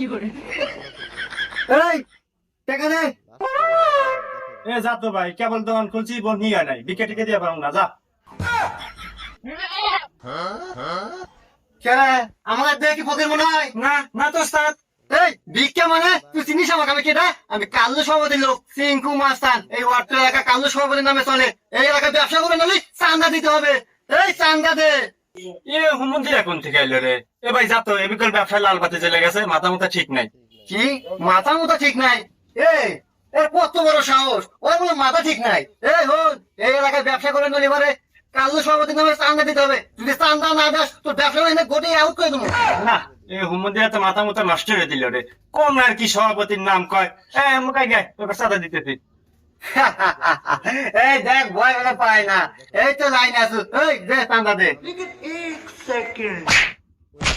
এই টাকা দে। এ যা তো ভাই, কেবল দোকান খুলছি, বোন নিয়ে নাই, বিকে টিকে দিয়ে পারো না, যা। কে আমার দেখি ফকির মনে হয়? না না তো ওস্তাদ। এই ভিক্ষা মানে তুই চিনিস আমাকে? আমি কেটা? আমি কাল্লু সভাপতি লোক সিংকু মাস্তান। এই ওয়ার্ড এলাকা কাল্লু সভাপতির নামে চলে। এই এলাকায় ব্যবসা করে নালি চান্দা দিতে হবে। এই চান্দা দে। এ হুমন্দির এখন থেকে আইলো রে। এ ভাই যা তো, এ বিকল ব্যবসায় লাল বাতি জ্বলে গেছে, মাথা মুথা ঠিক নাই। কি মাথা মুথা ঠিক নাই? এই এর কত বড় সাহস! ওর বলে মাথা ঠিক নাই। এই হন, এই এলাকায় ব্যবসা করে নালি এবারে কাল্লু সভাপতির নামে চান্দা দিতে হবে। যদি চান্দা না দাস তোর ব্যবসা লাইনে গোটে আউট করে দেবো। না, এ হুমন্দির তো মাথা মুথা নষ্ট হয়ে দিল রে। কোন আর কি সভাপতির নাম কয়? মুখাই গায় তোকে সাদা দিতেছি। এই দেখ ভয় বলে পায় না। এই তো লাইন আছো। এই দে চান্দা দে। लेकिन 1 सेकंड